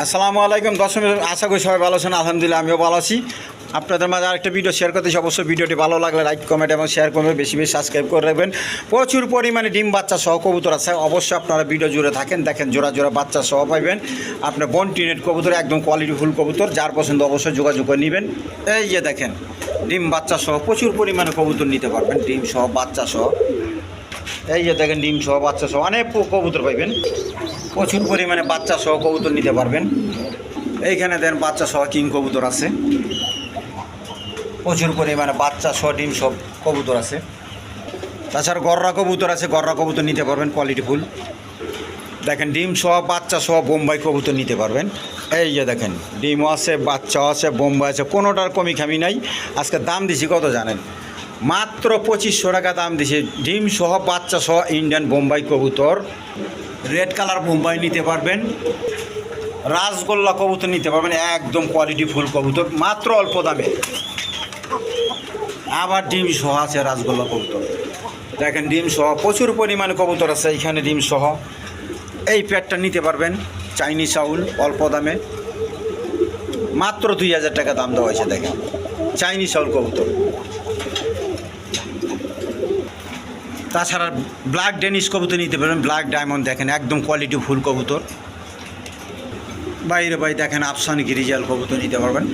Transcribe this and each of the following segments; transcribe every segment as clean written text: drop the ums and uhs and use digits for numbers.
আসসালামু আলাইকুম দর্শক, আশা করি সবাই ভালো আছেন। আলহামদুলিল্লাহ আমিও ভালো আছি। আপনাদের মাঝে আরেকটা ভিডিও শেয়ার করতেছি। অবশ্যই ভিডিওটি ভালো লাগলে লাইক কমেন্ট এবং শেয়ার করবেন, বেশি বেশি সাবস্ক্রাইব করে রাখবেন। প্রচুর পরিমাণে ডিম বাচ্চা সহ কবুতর আছে, অবশ্যই আপনারা ভিডিও জুড়ে থাকেন, দেখেন জোড়া জোড়া বাচ্চা সহ পাইবেন। আপনার বন্টিনেট কবুতর একদম কোয়ালিটি ফুল কবুতর, যার পছন্দ অবশ্যই যোগাযোগ করে নেবেন। এই যে দেখেন ডিম বাচ্চা সহ প্রচুর পরিমাণে কবুতর নিতে পারবেন, ডিম সহ বাচ্চা সহ। এই যে দেখেন ডিম সহ বাচ্চা সহ অনেক কবুতর পাইবেন, প্রচুর পরিমাণে বাচ্চা সহ কবুতর নিতে পারবেন। এইখানে দেন বাচ্চা সহ কিং কবুতর আছে, প্রচুর পরিমাণে বাচ্চা সহ ডিম সব কবুতর আছে। তাছাড়া গররা কবুতর আছে, গররা কবুতর নিতে পারবেন কোয়ালিটি ফুল। দেখেন ডিম সহ বাচ্চা সহ বোম্বাই কবুতর নিতে পারবেন। এই যে দেখেন ডিমও আছে, বাচ্চাও আছে, বোম্বাই আছে, কোনোটার কমি খামি নাই। আজকে দাম দিছি কত জানেন? মাত্র 2500 টাকা দাম দিছি। ডিম সহ বাচ্চা সহ ইন্ডিয়ান বোম্বাই কবুতর, রেড কালার বোম্বাই নিতে পারবেন। রাসগোল্লা কবুতর নিতে পারবেন, একদম কোয়ালিটি ফুল কবুতর, মাত্র অল্প দামে। আবার ডিম সহ আছে রাসগোল্লা কবুতর। দেখেন ডিম সহ প্রচুর পরিমাণে কবুতর আছে এখানে ডিম সহ। এই প্যাডটা নিতে পারবেন, চাইনিজ চাউল, অল্প দামে, মাত্র 2000 টাকা দাম দেওয়া হয়েছে। দেখেন চাইনিজ চাউল কবুতর। তাছাড়া ব্ল্যাক ডেনিশ কবুতর নিতে পারবেন, ব্ল্যাক ডায়মন্ড দেখেন একদম কোয়ালিটি ফুল কবুতর। বাইরে ভাই দেখেন আফসানি গিরিজাল কবুতর নিতে পারবেন,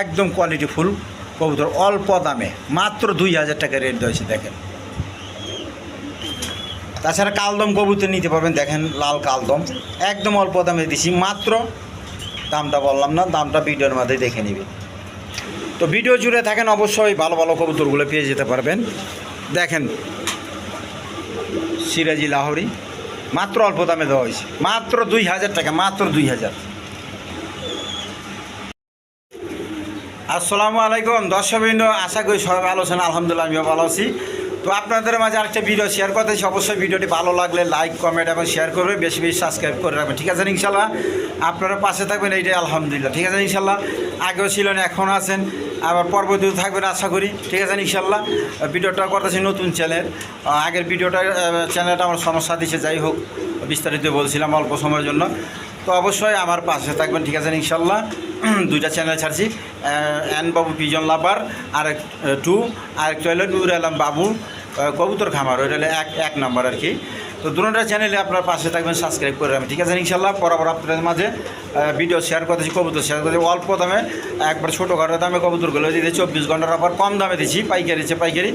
একদম কোয়ালিটি ফুল কবুতর, অল্প দামে, মাত্র 2000 টাকা রেট দিয়েছে। দেখেন তাছাড়া কালদম কবুতর নিতে পারবেন, দেখেন লাল কালদম একদম অল্প দামে দিছি, মাত্র, দামটা বললাম না, দামটা ভিডিওর মধ্যে দেখে নেবেন। তো ভিডিও জুড়ে থাকেন, অবশ্যই ভালো ভালো কবুতরগুলো পেয়ে যেতে পারবেন। দেখেন সিরাজি লাহোরি মাত্র অল্প দামে দেওয়া হয়েছে, মাত্র 2000 টাকা, মাত্র 2000। আসসালামু আলাইকুম দর্শকবৃন্দ, আশা করি সবাই ভালো আছেন। আলহামদুলিল্লাহ আমিও ভালো আছি। তো আপনাদের মাঝে আরেকটা ভিডিও শেয়ার করতেছি। অবশ্যই ভিডিওটি ভালো লাগলে লাইক কমেন্ট এবং শেয়ার করবে, বেশি বেশি সাবস্ক্রাইব করে রাখবেন, ঠিক আছে ইনশাল্লাহ। আপনারা পাশে থাকবেন, এইটাই আলহামদুলিল্লাহ, ঠিক আছে ইনশাল্লাহ। আগেও ছিলেন, এখনও আছেন, আবার পরবর্তীতে থাকবেন আশা করি, ঠিক আছে ইনশাল্লাহ। ভিডিওটা করতেছি নতুন চ্যানেল। আগের চ্যানেলটা আমার সমস্যা দিচ্ছে, যাই হোক বিস্তারিত বলছিলাম অল্প সময়ের জন্য। তো অবশ্যই আমার পাশে থাকবেন, ঠিক আছে ইনশাল্লাহ। দুইটা চ্যানেল ছাড়ছি, এন বাবু পিজন লাভার আর 2, আরেকটা হলো নূর আলম বাবু কবুতর খামার, ওইটা হলো এক নম্বর আর কি। তো দুটোটা চ্যানেলে আপনার পাশে থাকবেন, সাবস্ক্রাইব করে রাখবেন, ঠিক আছে ইনশাল্লাহ। বরাবর আপনাদের মাঝে ভিডিও শেয়ার করতেছি, কবুতর শেয়ার করতেছি অল্প দামে, একবার ছোটোখাটো দামে কবুতরগুলো দিতে 24 ঘন্টার আবার কম দামে দিচ্ছি, পাইকারি।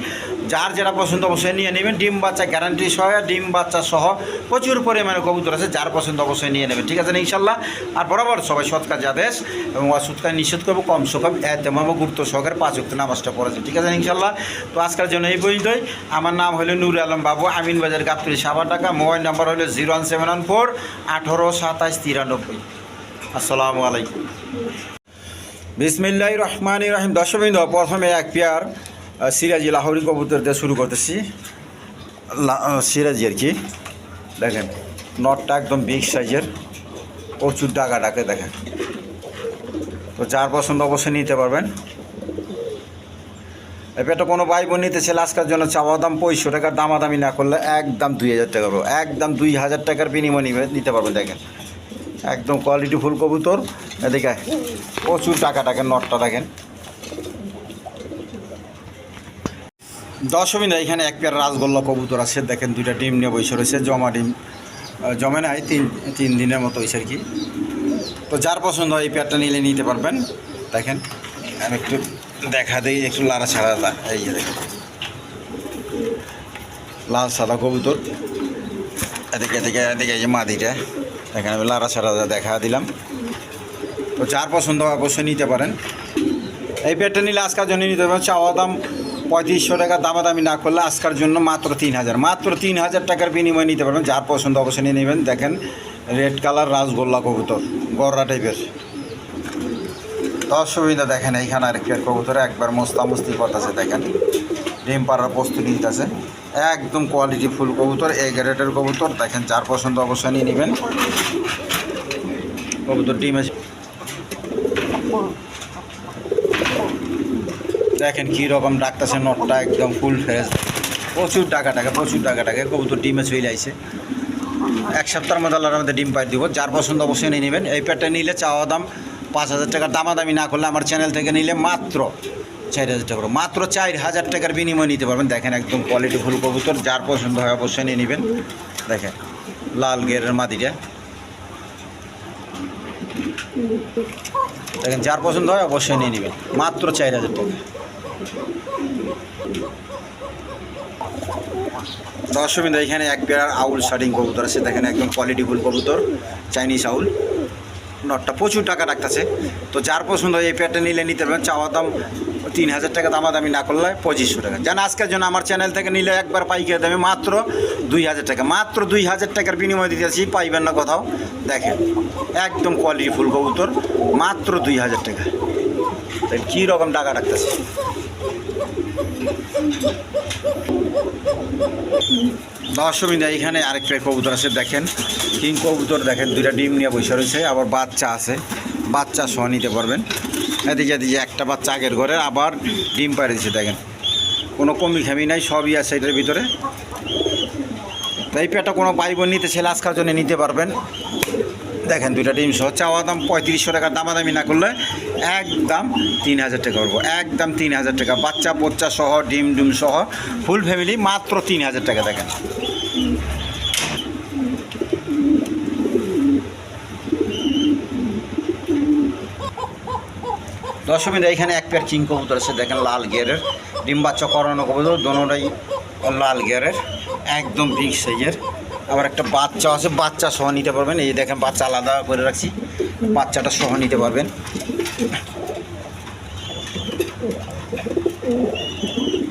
যার যেটা পছন্দ অবশ্যই নিয়ে নেবেন। ডিম বাচ্চা গ্যারান্টি সহ, ডিম বাচ্চা সহ প্রচুর পরিমাণে কবুতর আছে, যার পছন্দ অবশ্যই নিয়ে নেবেন, ঠিক আছে ইনশাল্লাহ। আর বরাবর সবাই সৎ কাজ আদেশ এবং অসৎ কাজ নিষেধ করবো, কম সকাম তেমন গুরুত্ব সহকারে 5 ওয়াক্ত নামাজটা পড়েছে, ঠিক আছে ইনশাল্লাহ। তো আজকের জন্য এই পর্যন্তই। আমার নাম হলো নূর আলম বাবু, আমিন বাজার, গাবতলী, সাভার, ঢাকা। মোবাইল নাম্বার হলো 01714 18 27 93। আসসালামু আলাইকুম। বিসমিল্লাহির রহমানির রহিম। দর্শকবৃন্দ, প্রথমে এক পেয়ার সিরাজি লাহোরি কবুতর দিয়ে শুরু করতেছি। সিরাজি আর কি, দেখেন নটটা একদম বিগ সাইজের, প্রচুর ডাকে দেখেন। তো যার পছন্দ অবশ্যই নিতে পারবেন। এটা কোনো ভাই বোন নিতে ছেলে আজকের জন্য চাওয়া দাম 2500 টাকার, দামাদামি না করলে একদম 2000 টাকা পাবো, একদম 2000 টাকার বিনিময় নিতে পারবেন। দেখেন একদম কোয়ালিটি ফুল কবুতর, এদিকে প্রচুর টাকা নটটা দেখেন। দর্শকবৃন্দ, এখানে এক পেয়ার রাসগোল্লা কবুতর আছে, দেখেন দুইটা ডিম নিয়ে বসে রয়েছে, জমা ডিম জমে নাই, তিন দিনের মতো হয়েছে আর কি। তো যার পছন্দ হয় এই পেয়ারটা নিতে পারবেন। দেখেন আমি একটু দেখা দিই, একটু লাড়া ছাড়া, এই যে দেখেন লাল সাদা কবুতর, এদিকে এই যে মাদিটা দেখেন, আমি লাড়া ছাড়া দেখা দিলাম। তো যার পছন্দ অবশ্যই নিতে পারেন। এই পেয়ারটা নিলে আজকের জন্য নিতে পারবেন। চাওয়া দাম 3500 টাকা, দামাদামি না করলে আজকের জন্য মাত্র 3000 টাকার বিনিময়ে নিতে পারবেন। যার পছন্দ অবশ্যই নিয়ে নেবেন। দেখেন রেড কালার রাসগোল্লা কবুতর, গররা টাইপের। দর্শকবৃন্দ দেখেন এইখানে আরেক পেয়ার কবুতর একবার মস্তি করতেছে, দেখেন ডিম পাড়ার প্রস্তুতি নিতেছে, একদম কোয়ালিটি ফুল কবুতর, এই গ্রেডের কবুতর। দেখেন যার পছন্দ অবশ্যই নিয়ে নেবেন। কবুতর ডিম আছে, দেখেন কীরকম ডাকতেছে, নটটা একদম ফুল ফ্রেশ, প্রচুর টাকা কবুতর ডিমে চলে আইছে। এক সপ্তাহের মধ্যে আল্লাহর মধ্যে ডিম পাই দিব। যার পছন্দ অবশ্যই নিয়ে নেবেন। এই পেয়ারটা নিলে চাওয়া দাম 5,000 টাকার, দামাদামি না করলে আমার চ্যানেল থেকে নিলে মাত্র 4,000 টাকা, মাত্র 4,000 টাকার বিনিময়ে নিতে পারবেন। দেখেন একদম কোয়ালিটি ফুল কবুতর, যার পছন্দ হয় অবশ্যই নিয়ে নেবেন। দেখেন লাল গেরের মাদিটা, দেখেন যার পছন্দ হয় অবশ্যই নিয়ে নেবেন, মাত্র 4,000 টাকা। দর্শকবৃন্দ, এখানে এক পেয়ার আউল শার্টিং কবুতর আছে। দেখেন একদম কোয়ালিটি ফুল কবুতর, চাইনিজ আউল। নটটা প্রচুর টাকা রাখতেছে। তো যার পছন্দ হয় এই পেয়ারটা নিলে নিতে পারবেন। চাওয়া দাম 3,000 টাকা, দামাদামি না করলে 2,500 টাকা। যেন আজকের জন্য আমার চ্যানেল থেকে নিলে একবার পাইকারি দামে মাত্র 2,000 টাকা, মাত্র 2,000 টাকার বিনিময় দিতেছি, পাইবেন না কোথাও। দেখেন একদম কোয়ালিটি ফুল কবুতর, মাত্র 2,000 টাকা। তাই কী রকম টাকা রাখতেছে। দর্শকবৃন্দ, এখানে আরেকটা কবুতর আছে। দেখেন কিং কবুতর, দেখেন দুইটা ডিম নিয়ে বসে রয়েছে, আবার বাচ্চা আছে, বাচ্চা সহ নিতে পারবেন। এদিকে এদিকে একটা বাচ্চা আগের ঘরে আবার ডিম পাড়ে দিচ্ছে। দেখেন কোনো কমি খামি নাই, সবই আছে এটার ভিতরে। তো এই পেয়ারটা কোনো ভাই বোন নিতে ছেলে আজকার জন্য নিতে পারবেন। দেখেন দুইটা ডিম সহ, চাওয়া দাম 3,500 টাকা, দামাদামি না করলে একদম 3,000 টাকা করবো, একদম 3,000 টাকা। বাচ্চা পোচ্চা সহ, ডিম ডিম সহ, ফুল ফ্যামিলি, মাত্র 3,000 টাকা। দেখেন দর্শকবৃন্দ, এখানে এক পেয়ার কিং কবুতর আছে। দেখেন লাল গিয়ারের, ডিম বাচ্চা করানো কবুতর, দোনোটাই লাল গিয়ারের, একদম বিগ সাইজের। আবার একটা বাচ্চা আছে, বাচ্চা সহ নিতে পারবেন। এই দেখেন বাচ্চা আলাদা করে রাখছি, বাচ্চাটা সহ নিতে পারবেন।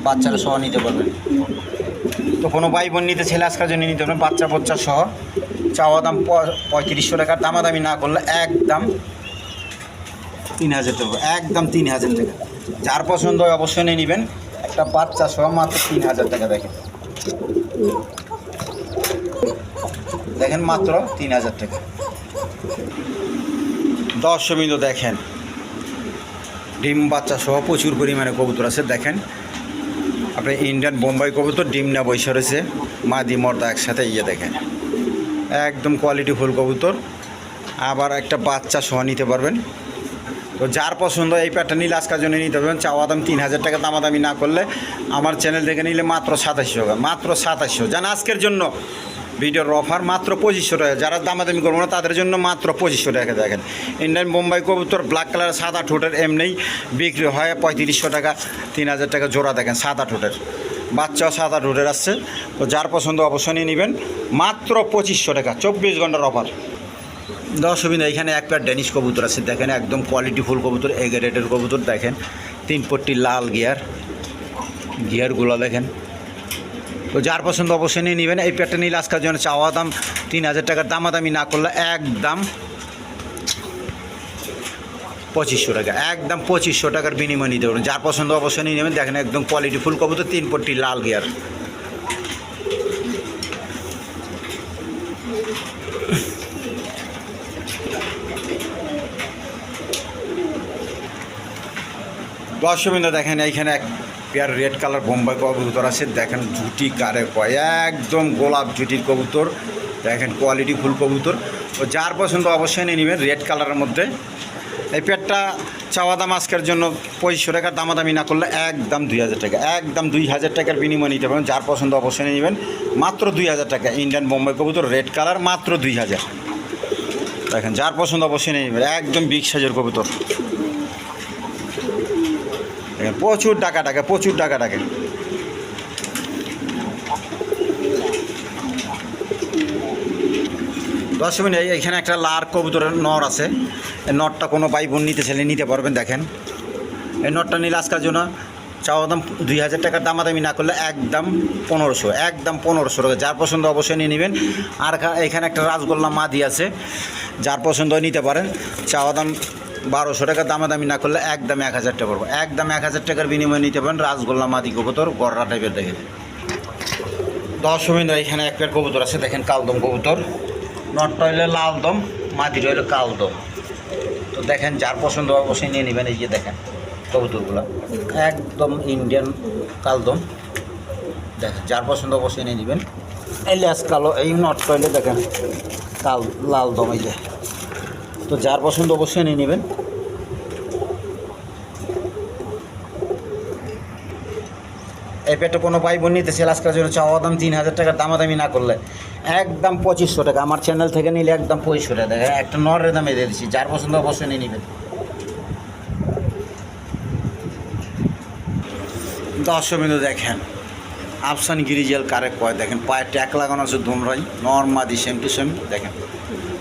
বাচ্চাটা সহ নিতে পারবেন। তো কোনো ভাই বোন নিতে ছেলে আজকার জন্য নিতে পারবেন, বাচ্চা বাচ্চা সহ। চাওয়া দাম 3,500 টাকা, দামাদামি না করলে একদম 3,000 টাকা, একদম 3,000 টাকা। যার পছন্দ হয় অবশ্যই নিয়ে নেবেন। একটা বাচ্চা সহ মাত্র 3,000 টাকা। দেখেন দেখেন মাত্র 3,000 টাকা। দর্শকবৃন্দ, দেখেন ডিম বাচ্চা সহ প্রচুর পরিমাণে কবুতর আছে। দেখেন আপনি ইন্ডিয়ান বোম্বাই কবুতর, ডিম না বৈশা রয়েছে, মাদি মর্দা একসাথে। দেখেন একদম কোয়ালিটি ফুল কবুতর, আবার একটা বাচ্চা সহ নিতে পারবেন। তো যার পছন্দ এই পেয়ারটা নিলে আজকের জন্য নিতে পারবেন। চাওয়া দাম 3,000 টাকা, দামাদামি না করলে আমার চ্যানেল থেকে নিলে মাত্র 2,700 টাকা, মাত্র 2,700। যেন আজকের জন্য ভিডিওর অফার মাত্র 2,500 টাকা। যারা দামাদামি করবো না তাদের জন্য মাত্র 2,500 টাকা। দেখেন ইন্ডিয়ান বোম্বাই কবুতর, ব্ল্যাক কালার, সাদা ঠোঁটের, এমনিই বিক্রি হয় 3,500 টাকা, 3,000 টাকা জোড়া। দেখেন সাদা ঠোঁটের, বাচ্চাও সাদা ঠোঁটের আসছে। তো যার পছন্দ অবশ্যই নিয়ে নেবেন, মাত্র 2,500 টাকা, 24 ঘন্টার অফার। দর্শকবৃন্দ, এখানে এক পেয়ার ড্যানিশ কবুতর আছে। দেখেন একদম কোয়ালিটি ফুল কবুতর, এ গ্রেডের কবুতর। দেখেন 3 পট্টি লাল গিয়ারগুলো দেখেন। তো যার পছন্দ অবশ্যই নিয়ে নেবেন। এই পেয়ারটা নিলে আজকের জন্য চাওয়া দাম 3,000 টাকার, দামাদামি না করলে একদম 2,500 টাকা, একদম 2,500 টাকার বিনিময় নিতে পারবেন। যার পছন্দ অবশ্যই নিয়ে নেবেন। দেখেন একদম কোয়ালিটি ফুল কবুতর, 3 পট্টি লাল গিয়ার। দর্শকবৃন্দ, দেখেন এইখানে এক পেয়ার রেড কালার বোম্বাই কবুতর আছে। দেখেন জুটি কারে কয়, একদম গোলাপ জুটির কবুতর। দেখেন কোয়ালিটি ফুল কবুতর। তো যার পছন্দ অবশ্যই নিয়ে নেবেন, রেড কালারের মধ্যে। এই পেয়ারটা চাওয়া দাম আজকের জন্য 2,500 টাকার, দামাদামি না করলে একদম 2,000 টাকা, একদম 2,000 টাকার বিনিময় নিতে পারেন। যার পছন্দ অবশ্যই নিয়ে নেবেন, মাত্র 2,000 টাকা। ইন্ডিয়ান বোম্বাই কবুতর, রেড কালার, মাত্র 2,000। দেখেন যার পছন্দ অবশ্যই নিয়ে নেবেন, একদম বিগ সাইজের কবুতর। প্রচুর টাকা, প্রচুর টাকা। দর্শকবৃন্দ, এইখানে একটা লাল কবুতরের নর আছে। এই নরটা কোনো ভাই বোন নিতে ছেলে নিতে পারবেন। দেখেন এই নরটা নিলে আজকের জন্য চাওয়া দাম 2,000 টাকার, দামাদামি না করলে একদম 1,500, একদম 1,500 টাকা। যার পছন্দ অবশ্যই নিয়ে নেবেন। আর এখানে একটা রাজগোল্লা মাদি আছে, যার পছন্দ নিতে পারেন। চাওয়া দাম 1,200 টাকা, দামাদামি না করলে একদম 1,000 টাকা পড়বো, একদম 1,000 টাকার বিনিময়ে নিতে পারেন। রাজগোল্লা মাদি কবুতর, গররা টাইপের। দেখেন দর্শকবৃন্দ, এখানে এক পেয়ার কবুতর আছে। দেখেন কালদম কবুতর, নটটা হইলে লাল দম, মাদিটা হইলে কালদম। তো দেখেন যার পছন্দ অবশ্যই নিয়ে নেবেন। এই যে দেখেন কবুতরগুলো, একদম ইন্ডিয়ান কালদম। দেখেন যার পছন্দ অবশ্যই নিয়ে নেবেন। এই লেস কালো, এই নটটা হইলে দেখেন লাল দম এই যে। তো যার পছন্দ অবশ্যই নিয়ে নেবেন। এই পেটটা কোনো ভাই বোন নিতে সেল আজকের জন্য চাওয়া দাম 3000 টাকার, দামাদামি না করলে একদম 2500 টাকা। আমার চ্যানেল থেকে নিলে একদম 2500 টাকা। দেখেন একটা নরের দামে দিয়ে দিচ্ছি, যার পছন্দ অবশ্যই নিয়ে নেবেন। দর্শকবৃন্দ দেখেন আফসান গিরিজেল কারেক্ট পয় দেখেন, পায়ে ট্যাক লাগানো আছে ধুমরাই নর্মাদি সেম টু সেম দেখেন।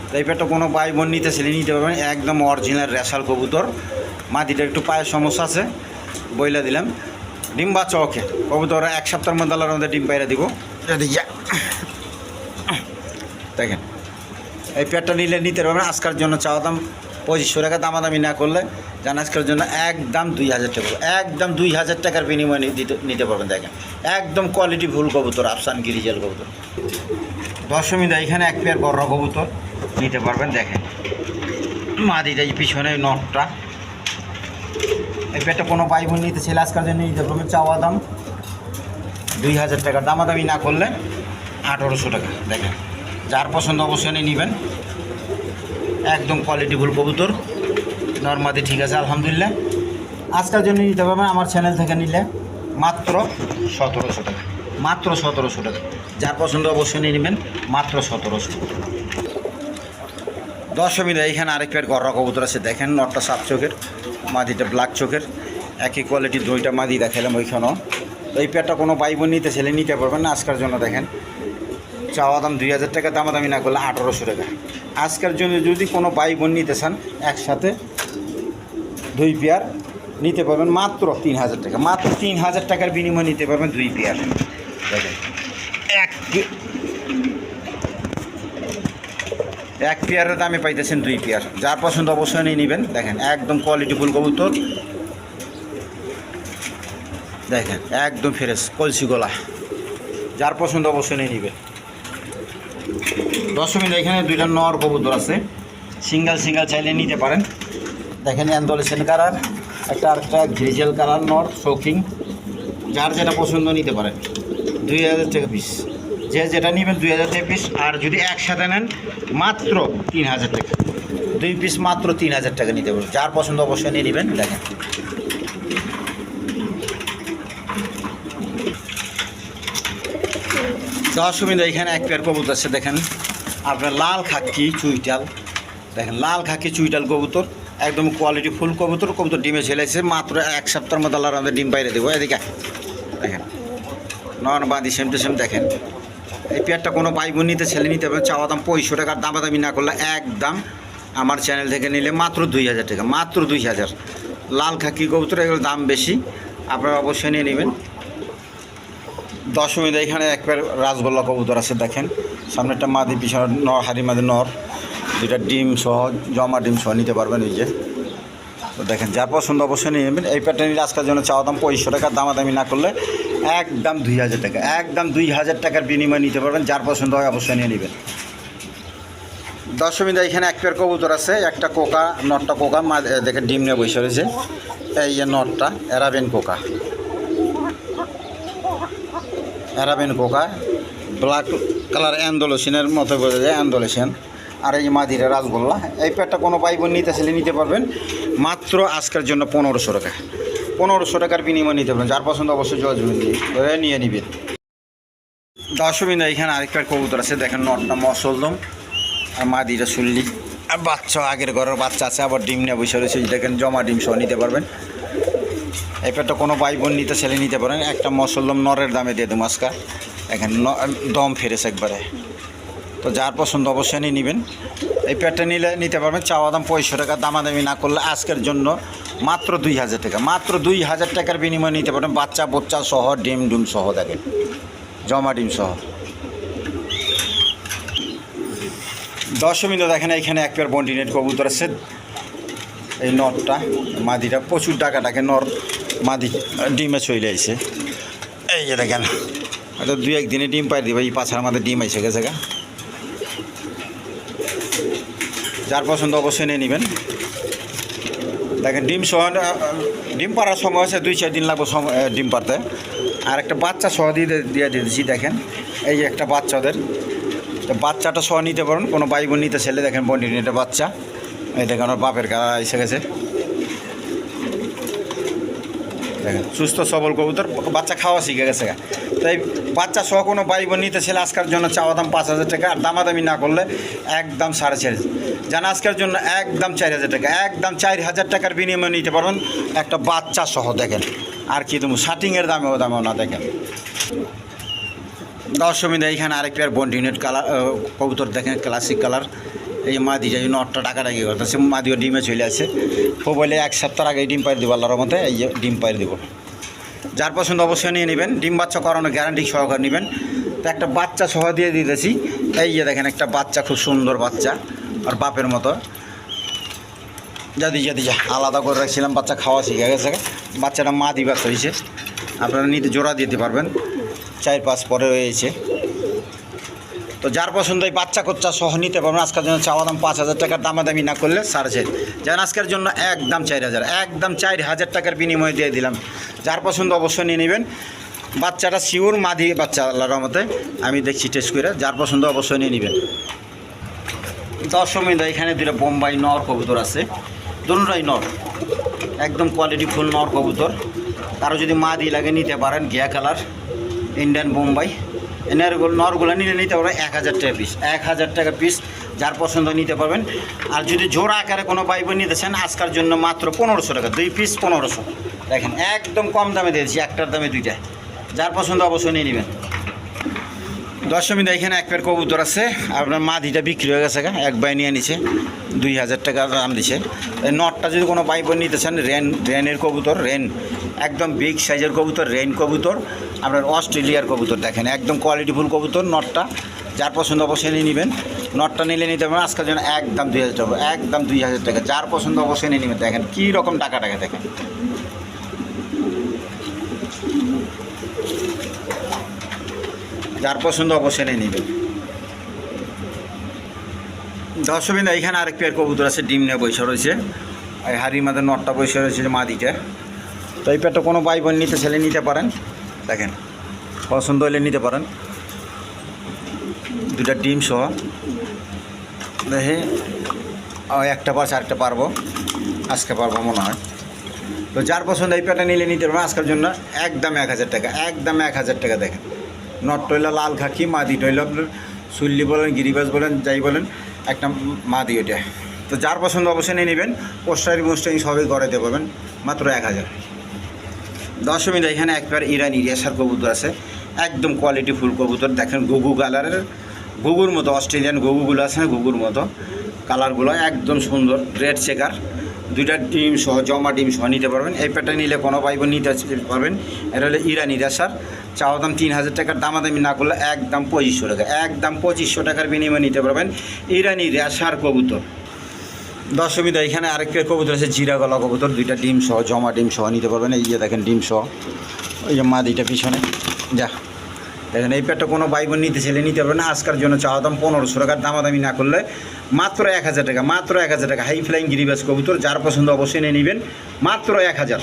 তো এই পেটটা কোনো ভাই বোন নিতে ছেলে নিতে পারবেন, একদম অরিজিনাল রেশাল কবুতর। মাটিটা একটু পায়ের সমস্যা আছে বইলা দিলাম। ডিম বাচ্চা ওকে, কবুতর 1 সপ্তাহের মধ্যে আল্লাহর মধ্যে ডিম পাইরা দিব। দেখেন এই পেটটা নিলে নিতে পারবেন। আজকের জন্য চাওয়া দাম 2500 টাকা, দামাদামি না করলে জান আজকের জন্য একদম 2000 টাকা, একদম 2000 টাকার বিনিময়ে নিতে পারবেন। দেখেন একদম কোয়ালিটি ফুল কবুতর, আফসান গিরিজেল কবুতর। দশমীদা এখানে এক পেয়ার বড় কবুতর নিতে পারবেন। দেখেন মাদিটা এই পিছনে নটটা। এই পেটটা কোনো ভাই বোন নিতে ছেলে আজকের জন্য নিতে পারবেন। চাওয়া দাম 2000 টাকা, দামাদামি না করলে 1800 টাকা। দেখেন যার পছন্দ অবশ্যই নিয়ে নেবেন। একদম কোয়ালিটিফুল কবুতর, নর্মাদি ঠিক আছে আলহামদুলিল্লাহ। আজকের জন্য নিতে পারবেন আমার চ্যানেল থেকে নিলে মাত্র 1700 টাকা, মাত্র 1700 টাকা। যার পছন্দ অবশ্যই নিয়ে নেবেন, মাত্র 1700। দশমীরা এইখানে আরেক পেয়ার গররা কবুতর আছে। দেখেন নটটা সাপ চোখের, মাদিটা ব্ল্যাক চোখের, একই কোয়ালিটির 2টা মাদি দেখালাম ওইখানেও। তো এই পেয়ারটা কোনো ভাই বোন নিতে ছেলে নিতে পারবেন না আজকের জন্য। দেখেন চাওয়া দাম 2000 টাকা, দামাদামি না করলে 1800 টাকা। আজকের জন্য যদি কোনো ভাই বোন নিতে চান একসাথে 2 পেয়ার নিতে পারবেন মাত্র 3000 টাকা, মাত্র 3000 টাকার বিনিময়ে নিতে পারবেন 2 পেয়ার। দেখেন এক পেয়ারের দামে পাইতেছেন 2 পেয়ার। যার পছন্দ অবশ্যই নিয়ে নেবেন। দেখেন একদম কোয়ালিটিফুল কবুতর, দেখেন একদম ফ্রেশ কলসি গলা। যার পছন্দ অবশ্যই নিয়ে নেবেন। দশমীর এখানে 2টা নর কবুতর আছে, সিঙ্গেল চাইলে নিতে পারেন। দেখেন অ্যান্ডোলেশন কালার, আরেকটা গ্রিজেল কালার নর শৌকিং। যার যেটা পছন্দ নিতে পারেন। 2000 টাকা পিস, যে যেটা নেবেন 2000 টাকা পিস। আর যদি একসাথে নেন মাত্র 3000 টাকা, 2 পিস মাত্র 3000 টাকা নিতে পারবেন। যার পছন্দ অবশ্যই নিয়ে নেবেন। দেখেন দশমীর এখানে এক পেয়ার কবুতর আছে। দেখেন আপনার লাল খাকি চুইটাল, দেখেন লাল খাকি চুইটাল কবুতর, একদম কোয়ালিটি ফুল কবুতর। কবুতর ডিমে ছেলেছে মাত্র 1 সপ্তাহের মধ্যে আল্লাহর আমাদের ডিম বাইরে দেবো। এদিকে দেখেন নন বাঁধি সেম টু সেম। দেখেন এই পেয়ারটা কোনো ভাই বোন নিতে ছেলে নিতে পারবেন। চাওয়া দাম 2500 টাকার, দামাদামি না করলে একদম আমার চ্যানেল থেকে নিলে মাত্র 2000 টাকা, মাত্র 2000। লাল খাকি কবুতর এগুলোর দাম বেশি, আপনারা অবশ্যই নিয়ে নেবেন। দশমীতে এখানে এক পেয়ার রাজগোল্লা কবুতর আছে। দেখেন সামনেরটা মাদি, পিছনে নর, হাড়ি মাদি নর, 2টা ডিম সহ জমা ডিম সহ নিতে পারবেন। এই যে তো দেখেন যার পছন্দ অবশ্যই নিয়ে নেবেন। এই পেয়ারটা নিলে আজকের জন্য চাওয়া দাম 2500 টাকা, দামাদামি না করলে একদম 2000 টাকা, একদম 2000 টাকার বিনিময়ে নিতে পারবেন। যার পছন্দ হয় অবশ্যই নিয়ে নেবেন। দশমীতে এখানে এক পেয়ার কবুতর আছে, একটা কোকা, নটটা কোকা, দেখেন ডিম নিয়ে বসে রয়েছে। এই যে নটটা অ্যারাবিয়ান কোকা, অ্যারাবিয়ান কোকা, ব্ল্যাক কালার অ্যান্ডোলেশনের মতো বোঝা যায়, অ্যান্ডোলেশন। আর এই যে মাদিরা রাসগোল্লা। এই পেয়ারটা কোনো ভাই বোন নিতে ছেলে নিতে পারবেন মাত্র আজকের জন্য 1500 টাকা, 1500 টাকার বিনিময়ে নিতে পারবেন। যার পছন্দ অবশ্যই যোগাযোগ করে নিয়ে নেবেন। দশমীতে এখানে আরেক পেয়ার কবুতর আছে। দেখেন নটটা মসলদম আর মাদিরা সুল্লি, আর বাচ্চা আগের ঘরের বাচ্চা আছে, আবার ডিম নিয়ে বসে রয়েছে। দেখেন জমা ডিম সহ নিতে পারবেন। এই পেয়ারটা কোনো ভাই বোন নিতে ছেলে নিতে পারেন। একটা মসলদম নরের দামে দিয়ে দেবো আজকে। দেখেন দম ফেরেছে একবারে। তো যার পছন্দ অবশ্যই নিয়ে নেবেন। এই পেয়ারটা নিতে পারবেন। চাওয়া দাম 2500 টাকা, দামাদামি না করলে আজকের জন্য মাত্র 2000 টাকা, মাত্র 2000 টাকার বিনিময়ে নিতে পারবেন। বাচ্চা বোচ্চা সহ, ডিম ডুম সহ, দেখেন জমা ডিম সহ। দশমীতে দেখেন এইখানে এক পেয়ার বন্টিনেট কবুতর আছে। এই নরটা মাদিটা প্রচুর ডাকে নর, মাদি ডিমে চলে আইছে। এই যে দেখেন হয়তো 2-1 দিনে ডিম পাই দিবে। এই পাছার মধ্যে ডিম আইসে গেছে গা। যার পছন্দ অবশ্যই নিয়ে নেবেন। দেখেন ডিম সহ, ডিম পাড়ার সময় আছে 2-4 দিন লাগবে ডিম পাড়তে। আর একটা বাচ্চা সহ দিয়ে দিয়েছি। দেখেন এই যে একটা বাচ্চাদের, তো বাচ্চাটা সহ নিতে পারেন, কোনো ভাই বোন নিতে ছেলে দেখেন বন্ডিনেটের বাচ্চা, এই দেখেন ওর বাপের গাড়া এসে গেছে, দেখেন সুস্থ সবল কবুতর, বাচ্চা খাওয়া শিখে গেছে। তাই বাচ্চা সহ কোনো ভাই বোন নিতে ছেলে আজকের জন্য চাওয়া দাম 5,000 টাকা, আর দামাদামি না করলে একদম 4,500, জানা আজকের জন্য একদম 4,000 টাকা, একদম 4,000 টাকার বিনিময়ে নিতে পারবেন একটা বাচ্চা সহ। দেখেন আর কি তুমি শার্টিংয়ের দামেও না। দেখেন দশমী এইখানে আরেক পেয়ার বন্ডিনেট কালার কবুতর দেখেন, ক্লাসিক কালার। এই যে মাদি যাই নটটা টাকাটাকি করতেছে, মাদিও ডিমে চলে আসে, ও বলে 1 সপ্তাহ আগে ডিম পাইর দিব আল্লাহর মতে, এই যে ডিম পাইর দিব। যার পছন্দ অবশ্যই নিয়ে নেবেন, ডিম বাচ্চা করানো গ্যারান্টি সহকারে নেবেন। তো একটা বাচ্চা সহ দিয়ে দিতেছি, এই যে দেখেন একটা বাচ্চা, খুব সুন্দর বাচ্চা, আর বাপের মতো। যা আলাদা করে রাখছিলাম, বাচ্চা খাওয়া শিখে গেছে, বাচ্চাটা মাদি বাচ্চা হয়েছে, আপনারা নিতে জোড়া দিতে পারবেন, 4-5 পরে রয়েছে। তো যার পছন্দ এই বাচ্চা কোচ্চা সহ নিতে পারবেন। আজকের জন্য চাওয়া দাম 5,000 টাকার, দামাদামি না করলে 4,500, যেন আজকের জন্য একদম 4,000, একদম 4,000 টাকার বিনিময়ে দিয়ে দিলাম। যার পছন্দ অবশ্যই নিয়ে নেবেন। বাচ্চাটা শিওর মাদি বাচ্চা আল্লাহর রহমতে, আমি দেখছি টেস্ট করে, যার পছন্দ অবশ্যই নিয়ে নেবেন। দশমী এখানে দুটো বোম্বাই নর কবুতর আছে, দুটোই নর, একদম কোয়ালিটি ফুল নর কবুতর। কারো যদি মাদি লাগে নিতে পারেন, ঘিয়া কালার ইন্ডিয়ান বোম্বাই। নরগুলো নিতে পারবেন 1,000 টাকা পিস, 1,000 টাকা পিস, যার পছন্দ নিতে পারবেন। আর যদি জোড়া আকারে কোনো ভাই বোন নিতে চান, আজকের জন্য মাত্র 1,500 টাকা, 2 পিস 1,500। দেখেন একদম কম দামে দিয়েছি, একটার দামে 2টা, যার পছন্দ অবশ্যই নিয়ে নেবেন। দশমী এখানে এক পেয়ার কবুতর আছে, আপনার মাদিটা বিক্রি হয়ে গেছে, এক ভাই নিয়ে নিছে, 2,000 টাকা দাম দিছে। এই নটটা যদি কোনো ভাই বোন নিতে চান, রেনের কবুতর, রেন একদম বিগ সাইজের কবুতর, রেন কবুতর, আপনার অস্ট্রেলিয়ার কবুতর। দেখেন একদম কোয়ালিটিফুল কবুতর নটটা, যার পছন্দ অবশ্যই নিয়ে নেবেন। নটটা নিলে নিতে পারেন আজকের জন্য একদম 2,000 টাকা, একদম 2,000 টাকা, যার পছন্দ অবশ্যই নিয়ে নেবেন। দেখেন কী রকম টাকা দেখেন, যার পছন্দ অবশ্যই নিয়ে নেবেন। দশমী এখানে আরেক পেয়ার কবুতর আছে, ডিম নিয়ে বৈশা রয়েছে, এই হাড়ির মাঝে নটটা বৈশা রয়েছে মাদিটা। তো এই পেয়ারটা কোনো ভাই বোন নিতে ছেলে নিতে পারেন, দেখেন পছন্দ হলে নিতে পারেন। 2টা ডিম সহ, দেখে একটা পারছে, আরেকটা পারবো, আজকে পারবো মনে হয়। তো যার পছন্দ এই পেয়ারটা নিলে নিতে পারবেন আজকের জন্য একদম 1,000 টাকা, একদম 1,000 টাকা। দেখেন নট টইলা লাল খাকি, মাদি টইলা আপনার সুল্লি বলেন, গিরিবাজ বলেন, যাই বলেন, একটা মাদি ওইটা। তো যার পছন্দ অবশ্যই নিয়ে নেবেন, পোস্টারি মোস্টারি সবই গড়াইতে পারবেন মাত্র 1,000। দশমী এখানে একবার ইরানি রেসার কবুতর আছে, একদম কোয়ালিটি ফুল কবুতর। দেখেন ঘুঘু কালারের, ঘুঘুর মতো অস্ট্রেলিয়ান ঘুঘুগুলো আছে না, ঘুঘুর মতো কালারগুলো একদম সুন্দর, রেড চেকার। 2টা ডিম সহ, জমা ডিম সহ নিতে পারবেন। এই প্যাটটা নিলে কোনো ভাই বোন নিতে পারবেন। এটা হলো ইরানি রেসার, চাওয়া দাম 3,000 টাকার, দামাদামি না করলে একদম 2,500 টাকা, একদম 2,500 টাকার বিনিময়ে নিতে পারবেন ইরানি রেসার কবুতর। দশমী এখানে আরেক পেয়ার কবুতর আছে, জিরা গলা কবুতর, 2টা ডিম সহ, জমা ডিম সহ নিতে পারবেন। এই যে দেখেন ডিম সহ, ওই যে মাদিটা পিছনে, যা দেখেন এই পেয়ারটা কোনো ভাই বোন নিতে ছেলে নিতে পারবেন। আজকের জন্য চাওয়া দাম 1,500 টাকার, দামাদামি না করলে মাত্র 1,000 টাকা, মাত্র 1,000 টাকা। হাই ফ্লাইং গিরিবাজ কবুতর, যার পছন্দ অবশ্যই নিয়ে নেবেন, মাত্র 1,000।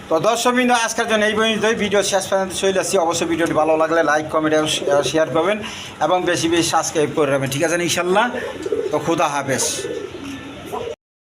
তো দর্শকবৃন্দ আজকের জন্য এই পর্যন্তই, ভিডিও শেষ পর্যন্ত চলে আসছি। অবশ্যই ভিডিওটি ভালো লাগলে লাইক কমেন্ট এবং শেয়ার করবেন, এবং বেশি বেশি সাবস্ক্রাইব করে রাখবেন, ঠিক আছে ইনশাল্লাহ। তো খুদা হাফেজ।